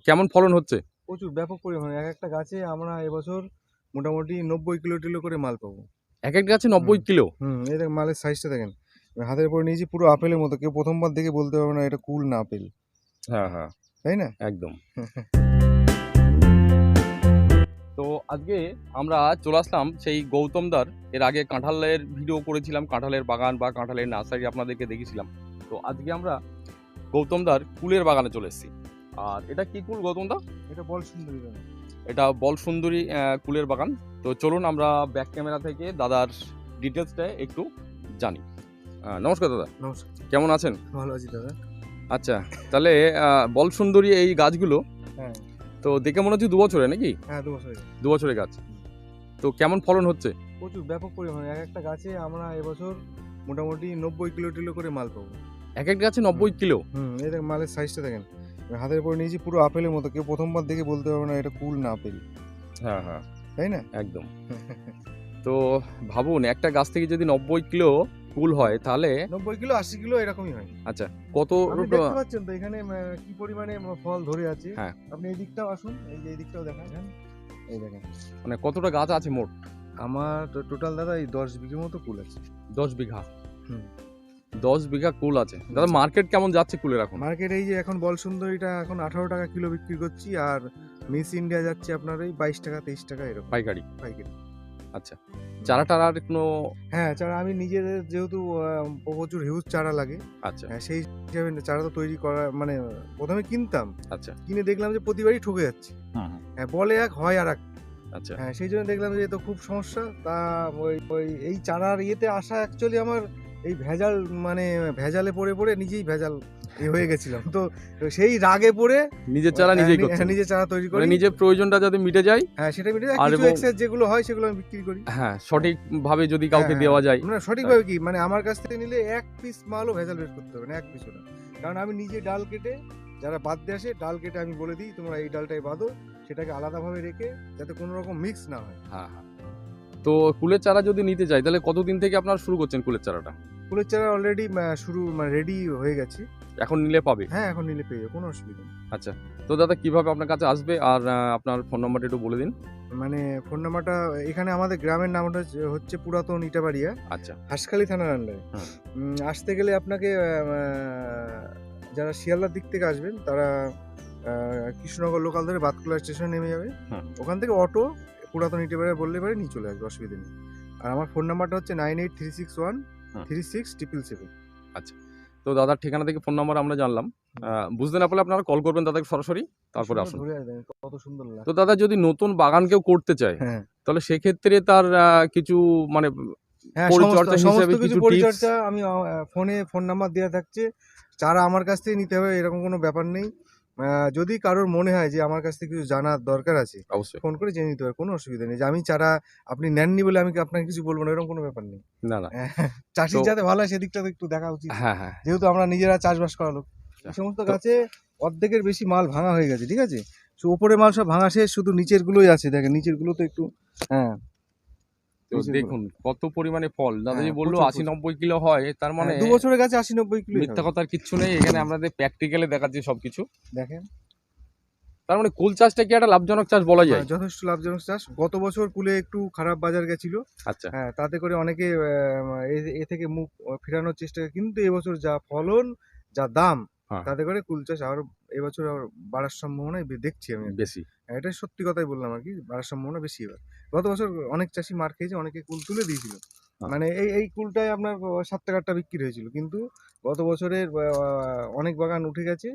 কেমন ফলন হচ্ছে? প্রচুর ব্যাপক পরিমাণে। এক একটা গাছে আমরা এবছর মোটামুটি 90 কিলো টিলো করে মাল পাবো। এক এক গাছে 90 কিলো? এই দেখেন মালের সাইজটা দেখেন। হাতের উপরে নিয়েছি, পুরো আপেলের মতো। কেউ প্রথমবার দেখে বলতে পারবে না এটা কুল না আপেল। হ্যাঁ হ্যাঁ, তাই না? একদম। তো আজকে আমরা চলে আসলাম সেই গৌতমদার। এর আগে কাঁঠালের ভিডিও করেছিলাম, কাঁঠালের বাগান বা কাঁঠালের নার্সারি আপনাদেরকে দেখিয়েছিলাম। তো আজকে আমরা গৌতমদার কুলের বাগানে চলে এসেছি। আর এটা কি কুল গৌতমদা? এটা বল সুন্দরী দাদা। এটা বল সুন্দরী কুলের বাগান। তো চলুন আমরা ব্যাক ক্যামেরা থেকে দাদার ডিটেলসটা একটু জানি। নমস্কার দাদা। নমস্কার। কেমন আছেন? ভালো আছি দাদা। আচ্ছা, তাহলে বল সুন্দরী এই গাছগুলো হ্যাঁ তো দেখে মনে হচ্ছে 2 বছরে নাকি? হ্যাঁ 2 বছর। 2 বছরের গাছ। তো কেমন ফলন হচ্ছে? প্রচুর ব্যাপক পরিমাণে। এক একটা গাছে আমরা এবছর মোটামুটি 90 কিলো টিলো করে মাল পাবো। এক এক গাছে 90 কিলো? এই দেখেন মালের সাইজটা দেখেন। হাতের উপরে নিয়েছি, পুরো আপেলের মতো। কেউ প্রথমবার দেখে বলতে পারবে না এটা কুল না আপেল। হ্যাঁ হ্যাঁ, তাই না? একদম। তো ভাবুন, একটা গাছ থেকে যদি 90 কিলো কুল হয় তাহলে 90 কিলো 80 কিলো এরকমই হয়। আচ্ছা, কত আপনি দেখতে পাচ্ছেন তো এখানে কি পরিমাণে ফল ধরে আছে। হ্যাঁ, আপনি এই দিকটাও আসুন, এই যে এই দিকটাও দেখান। এই দেখেন মানে কতটা গাছ আছে মোট? আমার টোটাল দাদা এই 10 বিঘে মতো কুল আছে। 10 বিঘা? হুম। 10 বিঘা কুল আছে। দাদা মার্কেট কেমন যাচ্ছে কুলের এখন? মার্কেট এই যে এখন বল সুন্দরীটা এখন 18 টাকা কিলো বিক্রি করছি, আর মিস ইন্ডিয়া যাচ্ছে আপনার ওই 22 টাকা 23 টাকা এরকম পাইকারি? পাইকারি। আচ্ছা, চারা টারার কোনো? হ্যাঁ, চারা আমি নিজেদের যেহেতু প্রচুর হিউজ চারা লাগে। আচ্ছা সেই হিসাবে চারা তো তৈরি করা মানে প্রথমে কিনতাম, আচ্ছা। কিনে দেখলাম যে প্রতিবারই ঠকে যাচ্ছি। হ্যাঁ, বলে এক হয় আর এক। আচ্ছা, হ্যাঁ, সেই জন্য দেখলাম যে এ তো খুব সমস্যা। তা ওই এই চারার ইয়েতে আসা অ্যাকচুয়ালি আমার এই ভেজাল, মানে ভেজালে পড়ে নিজেই ভেজাল হয়ে গেছিলাম। তো সেই রাগে পড়ে নিজের চারা নিজেই করছেন? নিজের চারা তৈরি করি। মানে নিজের প্রয়োজনটা যাতে মিটে যায়। হ্যাঁ, সেটা মিটে যায়। আর কিছু এক্সেস যেগুলো হয় সেগুলো আমি বিক্রি করি। হ্যাঁ, সঠিকভাবে যদি কাউকে দেওয়া যায়। মানে সঠিকভাবে কি, মানে আমার কাছ থেকে নিলে এক পিস মালও ভেজাল বের করতে হবে না, এক পিসও না। কারণ আমি নিজে ডাল কেটে, যারা বাঁধতে আসে ডাল কেটে আমি বলে দিই তোমরা এই ডালটাই বাঁধো, সেটাকে আলাদাভাবে রেখে যাতে কোনো রকম মিক্স না হয়। হ্যাঁ হ্যাঁ। তো কুলের চারা যদি নিতে চাই তাহলে কতদিন থেকে আপনারা শুরু করছেন কুলের চারাটা? ফুলের চারা অলরেডি শুরু মানে রেডি হয়ে গেছে। এখন নিলে পাবে? হ্যাঁ, এখন নিলে পেয়ে যাবে, কোনো অসুবিধা নেই। আচ্ছা, তো দাদা কিভাবে আপনার কাছে আসবে আর আপনার ফোন নাম্বারটা একটু বলে দিন। মানে ফোন নাম্বারটা, এখানে আমাদের গ্রামের নামটা হচ্ছে পুরাতন ইটাবাড়িয়া, আচ্ছা। হাঁসখালি থানার আন্ডারে। আসতে গেলে আপনাকে যারা শিয়ালদার দিক থেকে আসবেন তারা কৃষ্ণনগর লোকাল ধরে বাতকুলা স্টেশনে নেমে যাবে। ওখান থেকে অটো পুরাতন ইটাবাড়িয়া বললে পারে নিয়ে চলে আসবে, অসুবিধা নেই। আর আমার ফোন নাম্বারটা হচ্ছে 9836136777। আচ্ছা, তো দাদার ঠিকানা থেকে ফোন নাম্বার আমরা জানলাম। বুঝতে না পারলে আপনারা কল করবেন দাদাকে সরাসরি, তারপরে আসুন। কত সুন্দর লাগে। তো দাদা যদি নতুন বাগান কেউ করতে চায় তাহলে সেক্ষেত্রে তার কিছু মানে পরিচর্যা হিসেবে কিছু পরিচর্যা আমি ফোন নাম্বার দেওয়া থাকছে। চারা আমার কাছ থেকে নিতে হবে এরকম কোনো ব্যাপার নেই। যদি কারোর মনে হয় যে আমার কাছ থেকে কিছু জানার দরকার আছে, অবশ্যই ফোন করে জেনে নিতে হবে, কোনো অসুবিধা নেই। যে আমি চারা আপনি নেননি বলে আমি আপনাকে কিছু বলবো না, এরকম কোনো ব্যাপার নেই। না না, চাষির যাতে ভালো হয় সেদিকটা তো একটু দেখা উচিত। হ্যাঁ হ্যাঁ, যেহেতু আমরা নিজেরা চাষবাস করা লোক। এই সমস্ত গাছে অর্ধেকের বেশি মাল ভাঙা হয়ে গেছে, ঠিক আছে? উপরে মাল সব ভাঙা শেষ, শুধু নিচের গুলোই আছে। দেখেন নিচের গুলো তো একটু, হ্যাঁ তো দেখুন কত পরিমাণে ফল। দাদাজি বললো 80-90 কিলো হয়, তার মানে 2 বছরের গাছে 80-90 কিলো। মিথ্যা কথার কিচ্ছু নেই, এখানে আমাদের প্র্যাকটিক্যালে দেখাচ্ছি সবকিছু। দেখেন, তার মানে কুল চাষটা কি একটা লাভজনক চাষ বলা যায়? যথেষ্ট লাভজনক চাষ। গত বছর কুলে একটু খারাপ বাজার গেছিল। আচ্ছা, হ্যাঁ, তাতে করে অনেকে এ থেকে মুখ ফেরানোর চেষ্টা করে, কিন্তু এবছর যা ফলন, যা দাম, তাতে করে কুল চাষ আরো এবছর বাড়ার সম্ভাবনা দেখছি আমি বেশি। এটা সত্যি কথাই বললাম আর কি, বাড়ার সম্ভাবনা বেশি এবার। গত বছর অনেক চাষি মার খেয়েছে, অনেকে কুল তুলে দিয়েছিল। মানে এই কুলটাই আপনার 7 টাকাটা বিক্রি হয়েছিল, কিন্তু গত বছরের অনেক বাগান উঠে গেছে।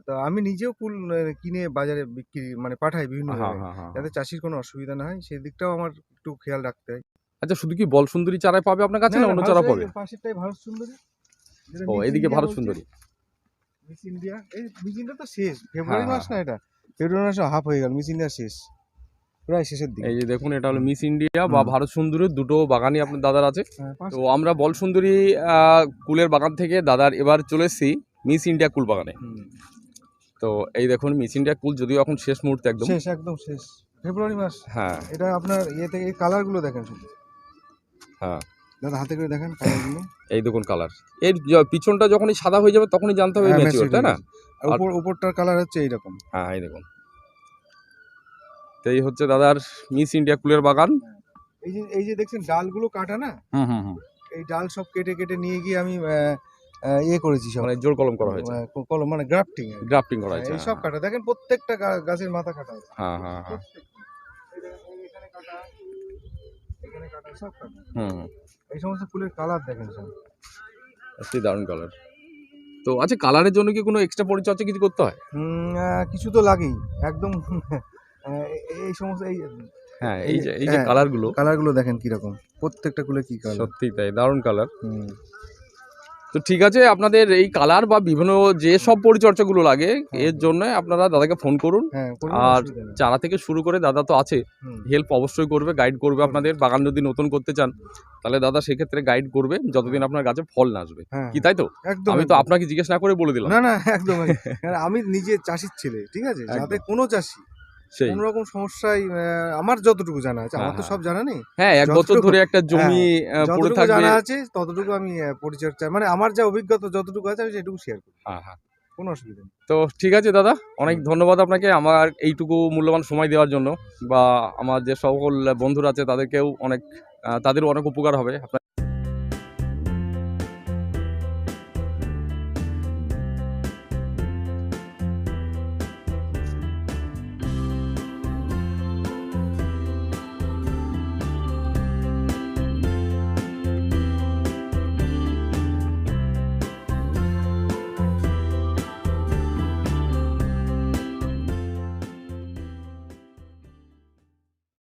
তা আমি নিজেও কুল কিনে বাজারে বিক্রি মানে পাঠাই বিভিন্ন জায়গায়, যাতে চাষির কোনো অসুবিধা না হয়, সেই দিকটাও আমার একটু খেয়াল রাখতে হয়। আচ্ছা, শুধু কি বল সুন্দরী চারাই পাবে আপনার কাছে না অন্য চারা পাবে? পাশেরটাই ভারত সুন্দরী। ও, এদিকে ভারত সুন্দরী, মিস ইন্ডিয়া। এই মিস ইন্ডিয়া তো শেষ, ফেব্রুয়ারি মাস না, এটা ফেব্রুয়ারি মাসে হাফ হয়ে গেল, মিস ইন্ডিয়া শেষ, প্রায় শেষের দিকে। এই যে দেখুন, এটা হলো মিস ইন্ডিয়া বা ভারত সুন্দরীর দুটো বাগানই আপনার দাদার আছে। তো আমরা বল সুন্দরী কুলের বাগান থেকে দাদার এবার চলে এসেছি মিস ইন্ডিয়া কুল বাগানে। তো এই দেখুন মিস ইন্ডিয়া কুল যদিও এখন শেষ মুহূর্তে, একদম শেষ ফেব্রুয়ারি মাস। হ্যাঁ, এটা আপনার ইয়েতে এই কালারগুলো দেখেন শুধু। হ্যাঁ দাদা হাতে করে দেখেন কালারগুলো। এই দেখুন কালার, এর পিছনটা যখনই সাদা হয়ে যাবে তখনই জানতে হবে ম্যাচিওর, তাই না? আর উপরটার কালার হচ্ছে এইরকম। হ্যাঁ এই দেখুন, তো এই হচ্ছে দাদার মিস ইন্ডিয়া কুলের বাগান। এই যে দেখছেন ডালগুলো কাটা না, হুম হুম হুম, এই ডাল সব কেটে কেটে নিয়ে গিয়ে আমি ইয়ে করেছি সব, মানে জোর কলম করা হয়েছে, কলম মানে গ্রাফটিং। গ্রাফটিং করা হয়েছে। এই সব কাটা দেখেন, প্রত্যেকটা গাছের মাথা কাটা আছে। হ্যাঁ হ্যাঁ হ্যাঁ, এখানে কাটা, এখানে কাটা, সব কাটা। হুম, এই সমস্ত ফুলের কালার দেখেন সব। সত্যি দারুণ কালার। তো আচ্ছা, কালারের জন্য কি কোনো এক্সট্রা পরিচর্যা কিছু করতে হয়? কিছু তো লাগেই একদম। এই সমস্ত হ্যাঁ, এই এই যে কালারগুলো, কালারগুলো দেখেন কিরকম, প্রত্যেকটা ফুলে কি কালার। সত্যি তাই দারুণ কালার। তো ঠিক আছে, আপনাদের এই কালার বা বিভিন্ন যে সব পরিচর্যাগুলো লাগে এর জন্য আপনারা দাদাকে ফোন করুন। হ্যাঁ, আর চারা থেকে শুরু করে দাদা তো আছে, হেল্প অবশ্যই করবে, গাইড করবে। আপনাদের বাগান যদি নতুন করতে চান তাহলে দাদা সেক্ষেত্রে গাইড করবে যতদিন আপনার গাছে ফল না আসবে, কি তাই তো? একদম। আমি তো আপনাকে জিজ্ঞেস না করে বলে দিলাম। না না, একদম। আমি নিজে চাষির ছেলে, ঠিক আছে, যাতে কোনো চাষি সেই কোনো রকম সমস্যায়, আমার যতটুকু জানা আছে, আমার তো সব জানা নেই। হ্যাঁ, এক বছর ধরে একটা জমি পড়ে যতটুকু থাকবে, জানা আছে ততটুকু আমি পরিচর্যা, মানে আমার যা অভিজ্ঞতা যতটুকু আছে আমি সেটুকু শেয়ার করি। হ্যাঁ হ্যাঁ, কোনো অসুবিধা নেই। তো ঠিক আছে দাদা, অনেক ধন্যবাদ আপনাকে আমার এইটুকু মূল্যবান সময় দেওয়ার জন্য, বা আমার যে সকল বন্ধুরা আছে তাদেরকেও অনেক তাদেরও অনেক উপকার হবে আপনার